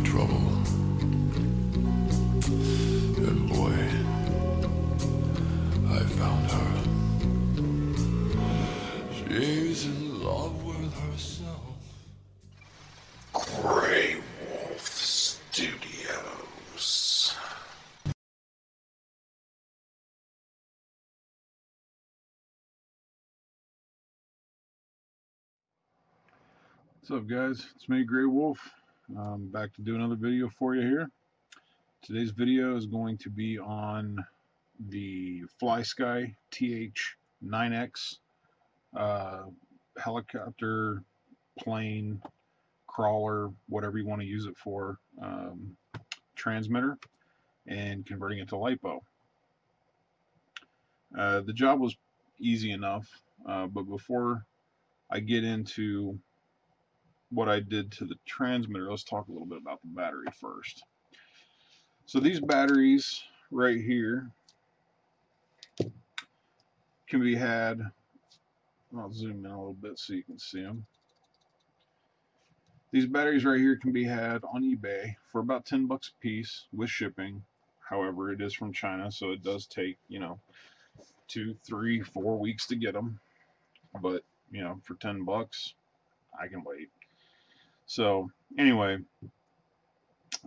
trouble. And boy, I found her. She's in love with herself. Grey Wolf Studios. What's up, guys? It's me, Grey Wolf. I'm back to do another video for you here. Today's video is going to be on the Flysky FS-TH9X helicopter, plane, crawler, whatever you want to use it for, transmitter, and converting it to LiPo. The job was easy enough, but before I get into what I did to the transmitter, let's talk a little bit about the battery first. So these batteries right here can be had, I'll zoom in a little bit so you can see them. These batteries right here can be had on eBay for about 10 bucks a piece with shipping. However, it is from China, so it does take, 2, 3, 4 weeks to get them. But, for 10 bucks, I can wait. So anyway,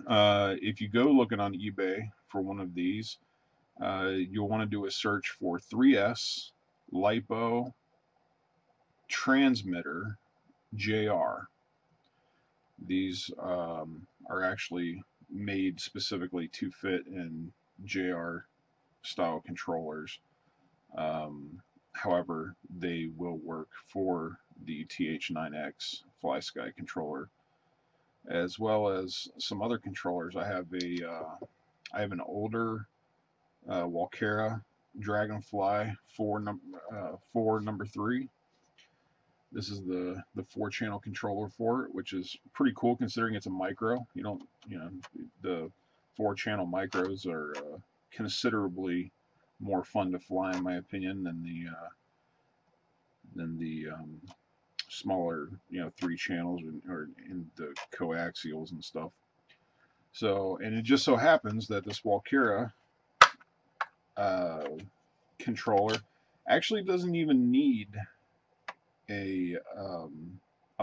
if you go looking on eBay for one of these, you'll want to do a search for 3S Lipo Transmitter Jr. These are actually made specifically to fit in JR style controllers. However, they will work for the TH9X Flysky controller, as well as some other controllers. I have an older Walkera Dragonfly 4 number 3. This is the 4-channel controller for it, which is pretty cool considering it's a micro. The 4-channel micros are considerably more fun to fly, in my opinion, than the smaller, 3 channels or in the coaxials and stuff. So, and it just so happens that this Walkera controller actually doesn't even need a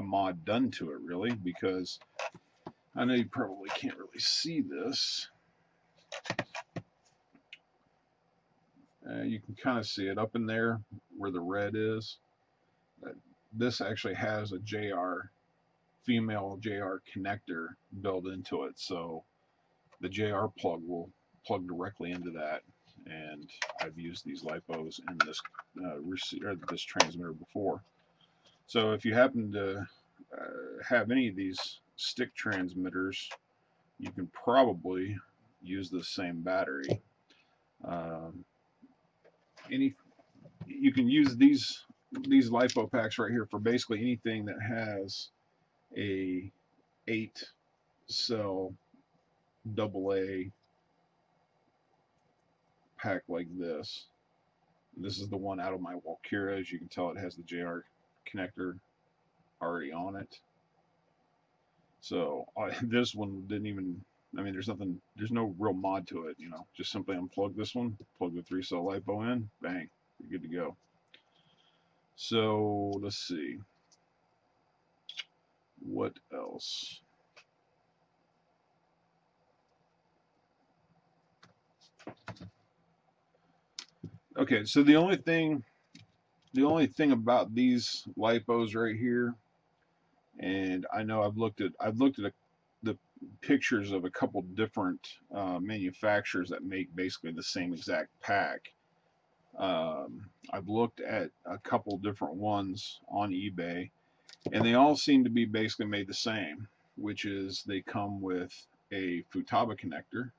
mod done to it, really, because I know you probably can't really see this. You can kind of see it up in there where the red is. This actually has a female JR connector built into it, so the JR plug will plug directly into that. And I've used these LiPos in this transmitter before. So if you happen to have any of these stick transmitters, you can probably use the same battery. You can use these LiPo packs right here for basically anything that has a 8-cell AA pack like this. This is the one out of my Walkera. As you can tell, it has the JR connector already on it. So this one didn't even, there's no real mod to it, just simply unplug this one, plug the 3-cell LiPo in, bang, you're good to go. So let's see, what else? Okay, so the only thing about these LiPos right here, and I know I've looked at the pictures of a couple different manufacturers that make basically the same exact pack. I've looked at a couple different ones on eBay, and they all seem to be basically made the same, which is they come with a Futaba connector,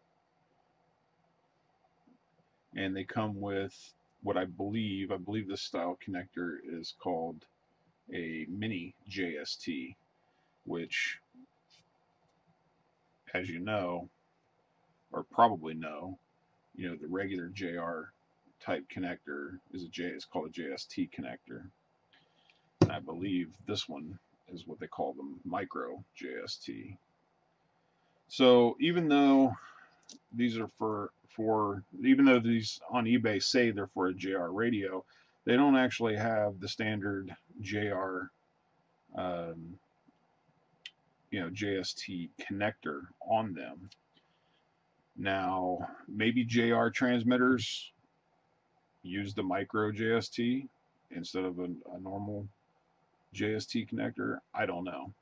and they come with what I believe this style connector is called a mini JST, which, as you know, or probably know, the regular JR type connector is called a JST connector, and I believe this one is what they call the micro JST. So even though these are even though these on eBay say they're for a JR radio, they don't actually have the standard JR, um, JST connector on them. Now, maybe JR transmitters use the micro JST instead of a normal JST connector. I don't know.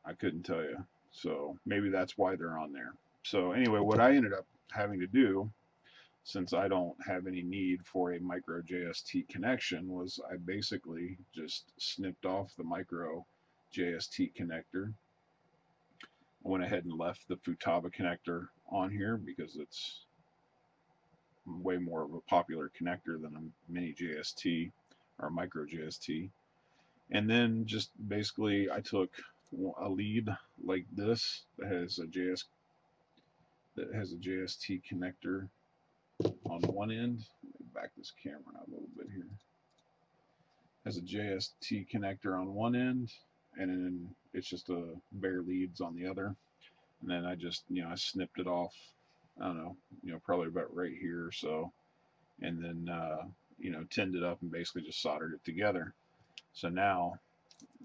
I couldn't tell you. So maybe that's why they're on there. So anyway, what I ended up having to do, since I don't have any need for a micro JST connection, was I basically just snipped off the micro JST connector. I went ahead and left the Futaba connector on here because it's way more of a popular connector than a mini JST or a micro JST. And then just basically I took a lead like this that has a JST connector on one end. Let me back this camera out a little bit here. Has a JST connector on one end, and then it's just a bare leads on the other. And then I just, I snipped it off. I don't know, probably about right here or so, and then tinned it up and basically just soldered it together. So now,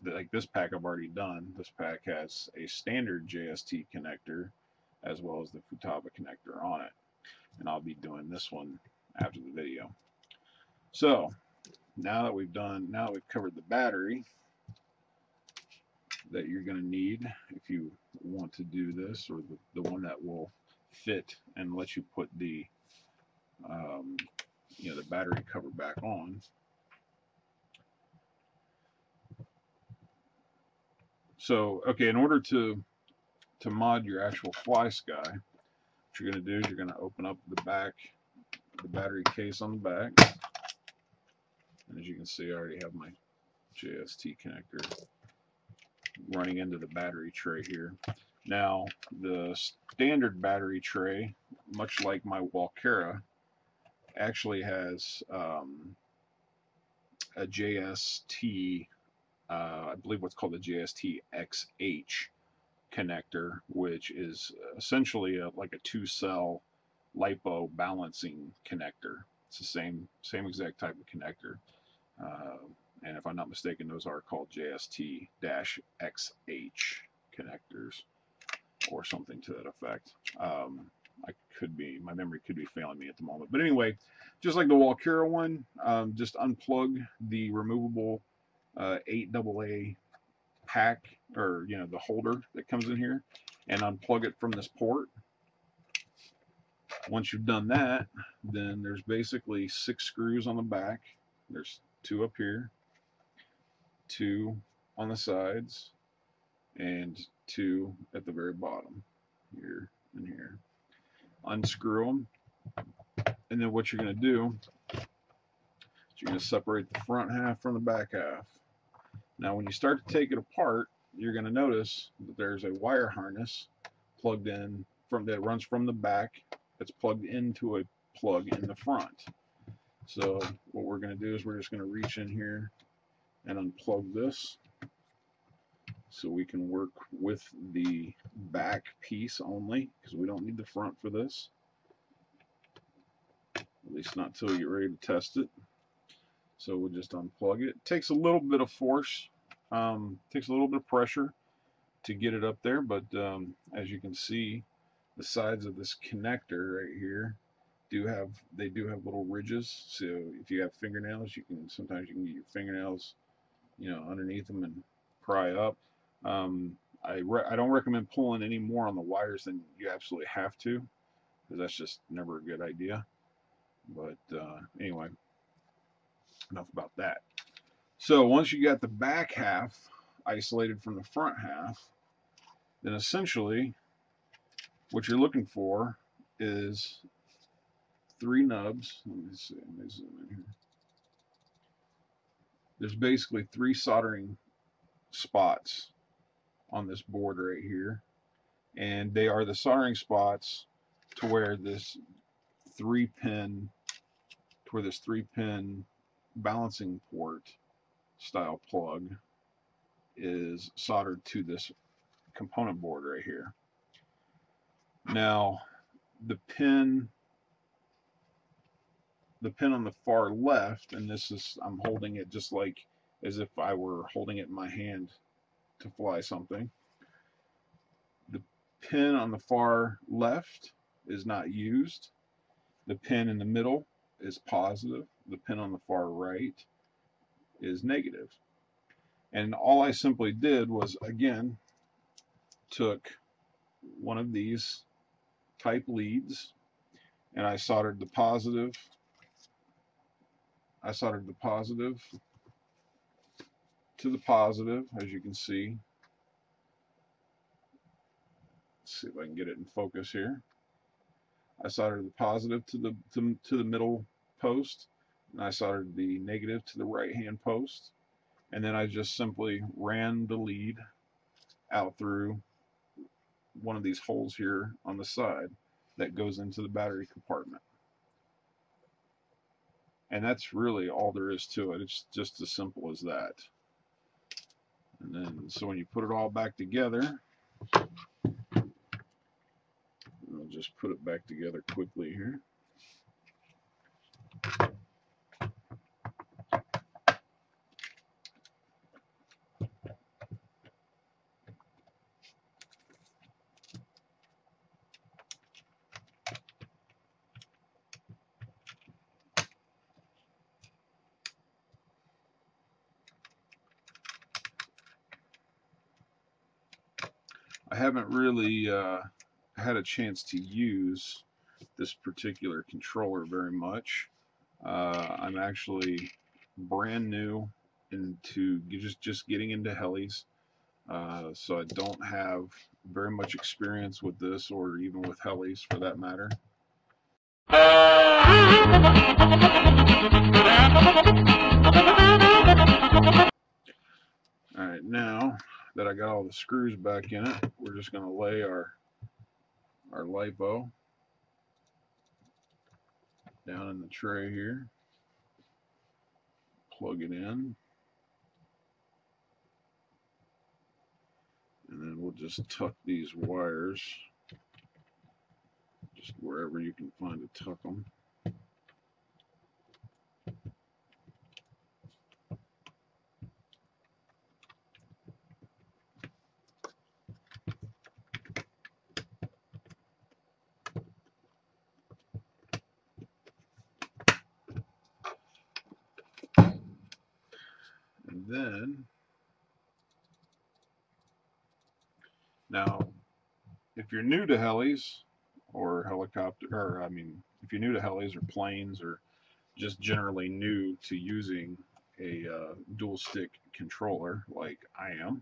like this pack I've already done. This pack has a standard JST connector as well as the Futaba connector on it, and I'll be doing this one after the video. So now that we've covered the battery that you're going to need if you want to do this, or the one that will fit and let you put the the battery cover back on. So okay, in order to mod your actual Flysky, what you're going to do is you're going to open up the battery case on the back, and as you can see, I already have my JST connector running into the battery tray here. Now, the standard battery tray, much like my Walkera, actually has a JST, I believe what's called the JST-XH connector, which is essentially like a 2-cell Lipo balancing connector. It's the same exact type of connector. And if I'm not mistaken, those are called JST-XH connectors or something to that effect. My memory could be failing me at the moment. But anyway, just like the Walkera one, just unplug the removable 8AA pack, or the holder that comes in here, and unplug it from this port. Once you've done that, then there's basically 6 screws on the back. There's 2 up here, 2 on the sides, and 2 at the very bottom, here and here. Unscrew them, and then what you're going to do is you're going to separate the front half from the back half. Now when you start to take it apart, you're going to notice that there's a wire harness plugged in that runs from the back, that's plugged into a plug in the front. So what we're going to do is we're just going to reach in here and unplug this so we can work with the back piece only, because we don't need the front for this, at least not until you're ready to test it. So we'll just unplug it. It takes a little bit of force, takes a little bit of pressure to get it up there, but as you can see, the sides of this connector right here do have little ridges. So if you have fingernails, sometimes you can get your fingernails underneath them and pry up. I don't recommend pulling any more on the wires than you absolutely have to, because that's just never a good idea. But anyway, enough about that. So once you got the back half isolated from the front half, then essentially what you're looking for is 3 nubs. Let me see, let me zoom in here. There's basically 3 soldering spots on this board right here, and they are the soldering spots to where this 3-pin balancing port style plug is soldered to this component board right here. Now the pin on the far left, and this is, I'm holding it just like as if I were holding it in my hand to fly something. The pin on the far left is not used. The pin in the middle is positive. The pin on the far right is negative. And all I simply did was, again, took one of these type leads and I soldered the positive. I soldered the positive to the positive, as you can see. Let's see if I can get it in focus here. I soldered the positive to the middle post, and I soldered the negative to the right hand post, and then I just simply ran the lead out through one of these holes here on the side that goes into the battery compartment. And that's really all there is to it. It's just as simple as that. And then, so when you put it all back together, I'll just put it back together quickly here. I haven't really had a chance to use this particular controller very much. I'm actually brand new into just getting into helis, so I don't have very much experience with this, or even with helis for that matter. Alright, now that I got all the screws back in it, we're just going to lay our lipo down in the tray here, plug it in, and then we'll just tuck these wires just wherever you can find to tuck them. And then, now, if you're new to helis or helicopter, or I mean, if you're new to helis or planes, or just generally new to using a dual stick controller like I am,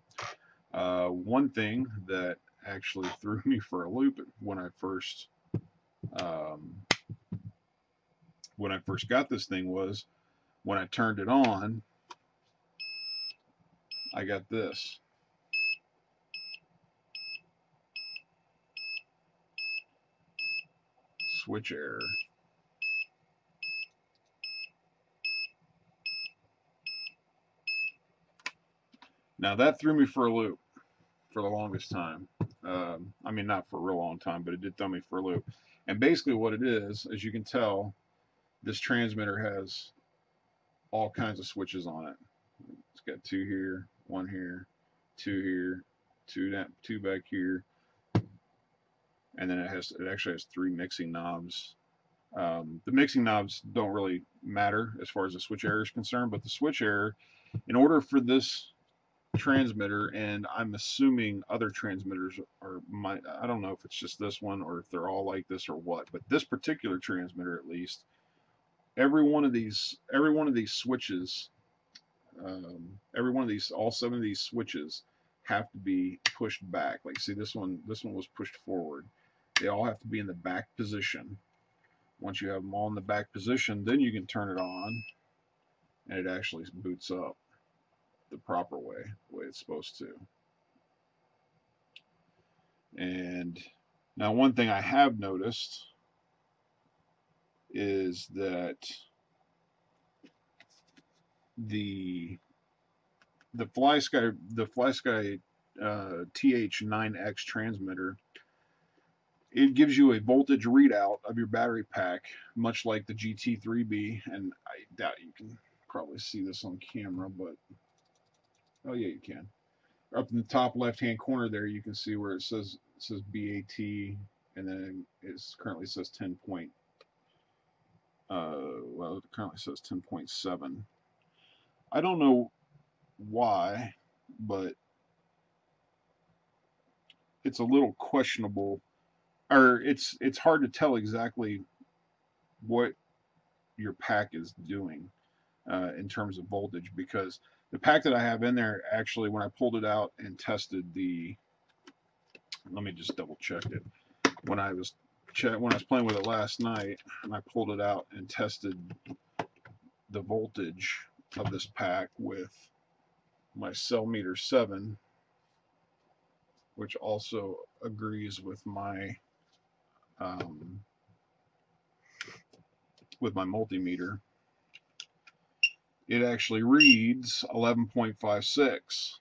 one thing that actually threw me for a loop when I first got this thing was when I turned it on, I got this. Switch error. Now that threw me for a loop for the longest time. I mean, not for a real long time, but it did throw me for a loop. And basically what it is, as you can tell, this transmitter has all kinds of switches on it. It's got two here, one here, two here, two back here, and then it actually has three mixing knobs. The mixing knobs don't really matter as far as the switch error is concerned, but the switch error, in order for this transmitter, and I'm assuming other transmitters are, I don't know if it's just this one or if they're all like this or what, but this particular transmitter, at least, every one of these switches, all 7 of these switches have to be pushed back. Like, see, this one was pushed forward. They all have to be in the back position. Once you have them all in the back position, then you can turn it on and it actually boots up the proper way, the way it's supposed to. And now, one thing I have noticed is that the Flysky TH9X transmitter, it gives you a voltage readout of your battery pack, much like the GT3B, and I doubt you can probably see this on camera, but oh yeah, you can. Up in the top left-hand corner there, you can see where it says BAT, and then it currently says 10 point. Well, it currently says 10.7. I don't know why, but it's a little questionable, or it's hard to tell exactly what your pack is doing in terms of voltage, because the pack that I have in there, actually, when I pulled it out and tested the, let me just double check it. When I was playing with it last night, and I pulled it out and tested the voltage of this pack with my cell meter 7, which also agrees with my multimeter, it actually reads 11.56.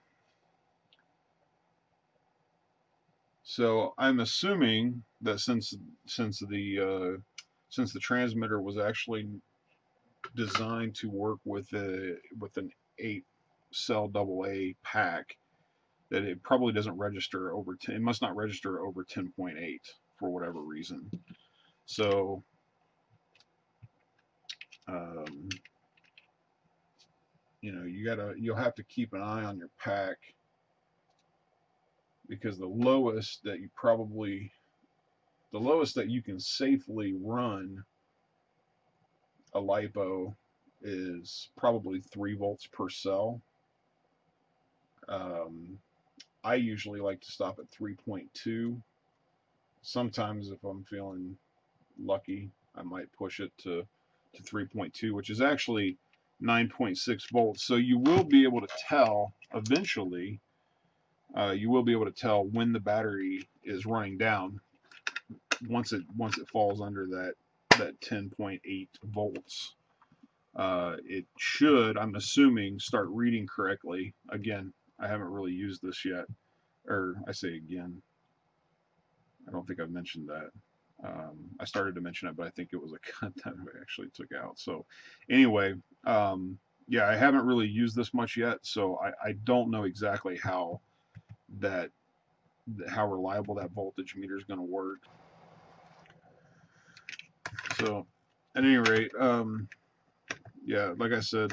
So I'm assuming that since the transmitter was actually designed to work with an 8-cell AA pack, that it probably doesn't register over 10. It must not register over 10.8 for whatever reason. So you know, you'll have to keep an eye on your pack, because the lowest that you can safely run a lipo is probably 3 volts per cell. I usually like to stop at 3.2. Sometimes if I'm feeling lucky, I might push it to 3.2, which is actually 9.6 volts. So you will be able to tell eventually, you will be able to tell when the battery is running down once it falls under that 10.8 volts. It should, I'm assuming, start reading correctly. Again, I haven't really used this yet, or I say again, I don't think I've mentioned that. I started to mention it, but I think it was a cut that I actually took out. So anyway, yeah, I haven't really used this much yet, so I don't know exactly how reliable that voltage meter is going to work. So at any rate, yeah, like I said,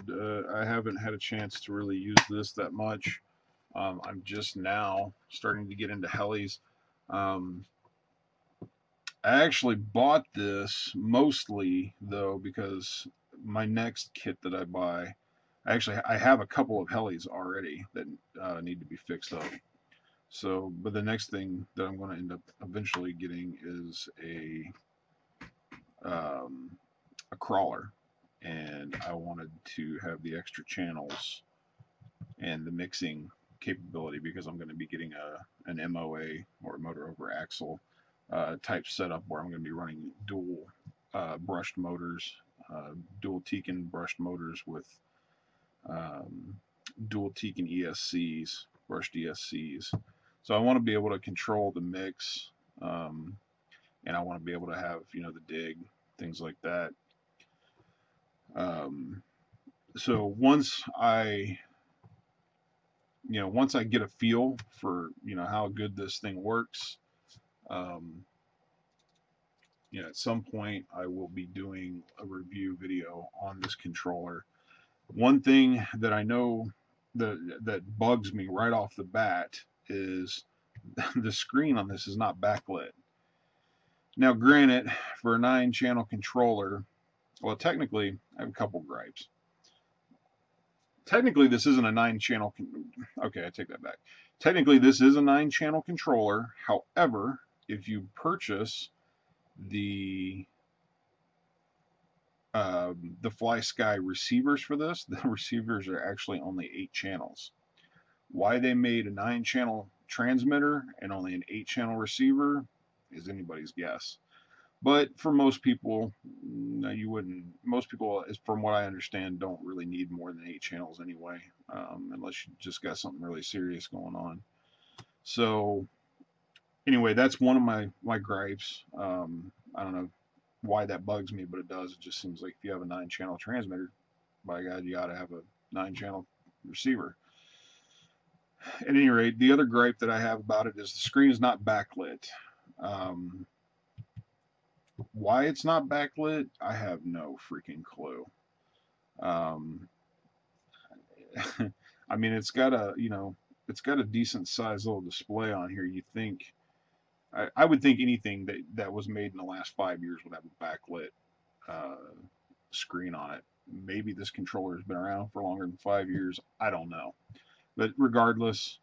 I haven't had a chance to really use this that much. I'm just now starting to get into helis. I actually bought this mostly, though, because my next kit that I buy, I have a couple of helis already that need to be fixed up. So, but the next thing that I'm going to end up eventually getting is a crawler, and I wanted to have the extra channels and the mixing capability, because I'm going to be getting an MOA, or a motor over axle type setup, where I'm going to be running dual brushed motors, dual Tekin brushed motors with dual Tekin ESCs, brushed ESCs. So I want to be able to control the mix, and I want to be able to have, you know, the dig, things like that. So once I get a feel for, you know, how good this thing works, you know, at some point I will be doing a review video on this controller. One thing that I know that bugs me right off the bat is the screen on this is not backlit. Now, granted, for a 9-channel controller, well, technically, I have a couple gripes. Technically, this isn't a 9-channel. Okay, I take that back. Technically, this is a 9-channel controller. However, if you purchase the Flysky receivers for this, the receivers are actually only 8 channels. Why they made a 9-channel transmitter and only an 8-channel receiver is anybody's guess. But for most people, no, you wouldn't. Most people, from what I understand, don't really need more than 8 channels anyway, unless you just got something really serious going on. So anyway, that's one of my gripes. I don't know why that bugs me, but it does. It just seems like if you have a 9-channel transmitter, by God, you ought to have a 9-channel receiver. At any rate, the other gripe that I have about it is the screen is not backlit. Why it's not backlit, I have no freaking clue. I mean, it's got a, it's got a decent sized little display on here. You think, I would think anything that was made in the last 5 years would have a backlit screen on it. Maybe this controller has been around for longer than 5 years. I don't know. But regardless,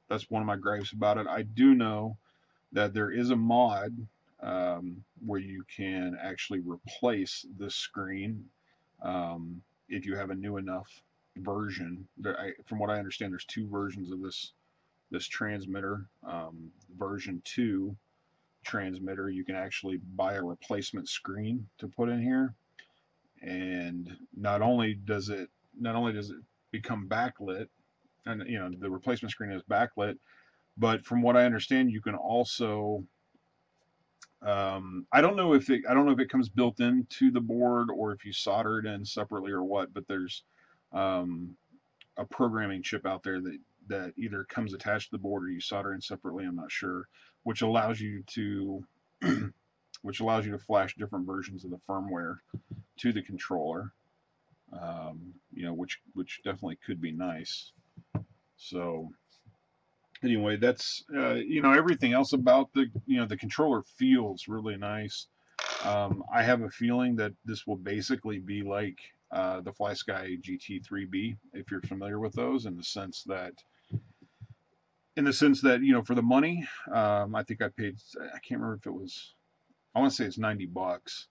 that's one of my gripes about it. I do know that there is a mod where you can actually replace this screen if you have a new enough version. From what I understand, there's 2 versions of this transmitter. Version 2 transmitter, you can actually buy a replacement screen to put in here, and not only does it become backlit, and the replacement screen is backlit, but from what I understand, you can also I don't know if it comes built into the board or if you solder it in separately or what, but there's a programming chip out there that either comes attached to the board or you solder in separately, I'm not sure, which allows you to flash different versions of the firmware to the controller, which definitely could be nice. So anyway, that's everything else about the controller feels really nice. I have a feeling that this will basically be like the Flysky GT3B, if you're familiar with those, in the sense that for the money, I think I paid, I can't remember if it was, I want to say it's $90.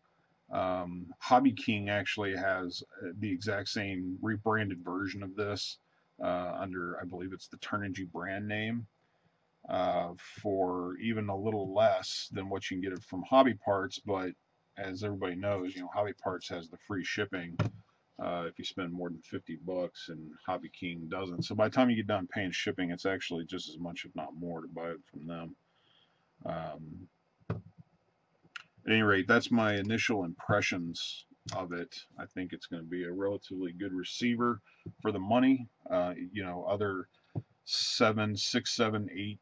Hobby King actually has the exact same rebranded version of this under, I believe it's the Turnigy brand name, for even a little less than what you can get it from Hobby Parts. But as everybody knows, Hobby Parts has the free shipping if you spend more than $50, and Hobby King doesn't. So by the time you get done paying shipping, it's actually just as much, if not more, to buy it from them. At any rate, that's my initial impressions of it. I think it's going to be a relatively good receiver for the money. Other 6, 7, 8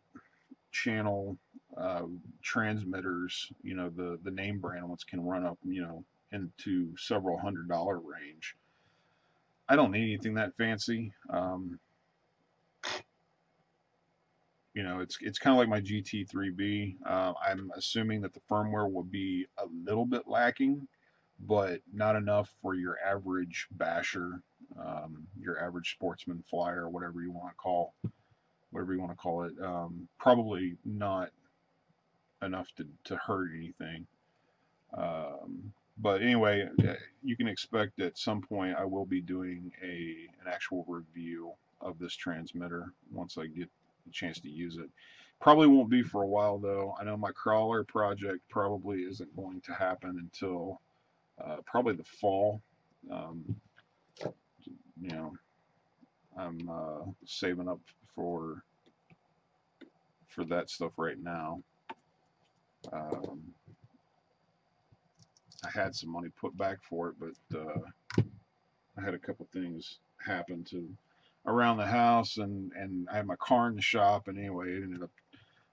channel transmitters, the name brand ones can run up, into several $100 range. I don't need anything that fancy. It's kind of like my GT3B. I'm assuming that the firmware will be a little bit lacking, but not enough for your average basher, your average sportsman flyer, whatever you want to call it. Probably not enough to hurt anything. But anyway, you can expect at some point I will be doing an actual review of this transmitter once I get a chance to use it. Probably won't be for a while though. I know my crawler project probably isn't going to happen until probably the fall. I'm saving up for that stuff right now. I had some money put back for it, but I had a couple things happen around the house, and I had my car in the shop, and anyway, it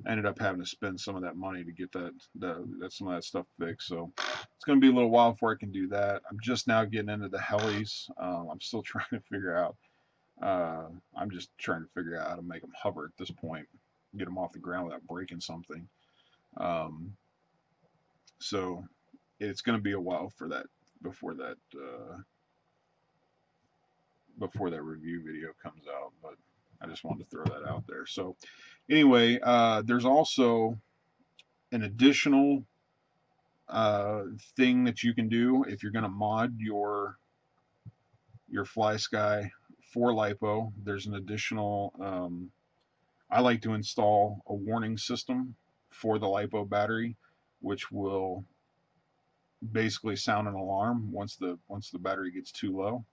ended up having to spend some of that money to get some of that stuff fixed. So it's going to be a little while before I can do that. I'm just now getting into the helis. I'm still trying to figure out. I'm just trying to figure out how to make them hover at this point, get them off the ground without breaking something. So it's going to be a while for that before that review video comes out, but I just wanted to throw that out there. So anyway, there's also an additional thing that you can do if you're going to mod your Flysky for Lipo. There's an additional I like to install a warning system for the Lipo battery, which will basically sound an alarm once the battery gets too low.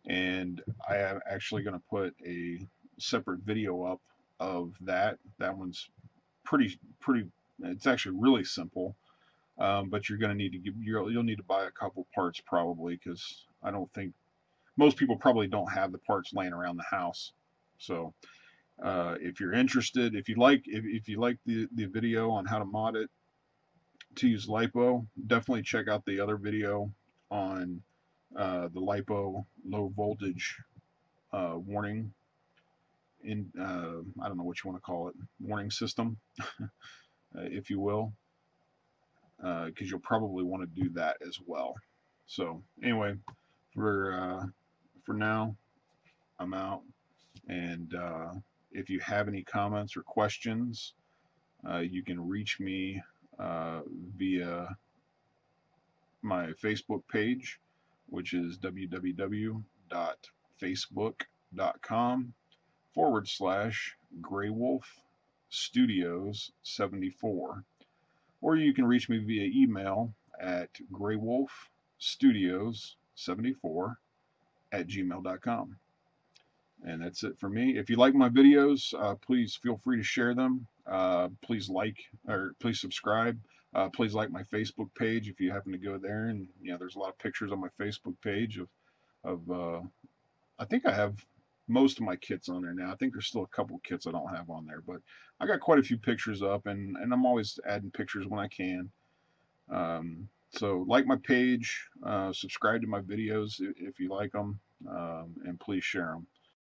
And I am actually going to put a separate video up of that. That one's pretty, it's actually really simple. But you're going to need to you'll need to buy a couple parts probably, because I don't think most people probably don't have the parts laying around the house. So if you're interested, if you like the video on how to mod it to use lipo, definitely check out the other video on the lipo low voltage warning I don't know what you want to call it, warning system, if you will, because you'll probably want to do that as well. So anyway, for now, I'm out. And if you have any comments or questions, you can reach me via my Facebook page, which is www.facebook.com/GrayWolfStudios74. Or you can reach me via email at graywolfstudios74@gmail.com. And that's it for me. If you like my videos, please feel free to share them. Please please subscribe. Please like my Facebook page if you happen to go there. And there's a lot of pictures on my Facebook page of I think I have most of my kits on there now. I think there's still a couple kits I don't have on there, but I got quite a few pictures up, and I'm always adding pictures when I can. So like my page, subscribe to my videos if you like them, and please share them.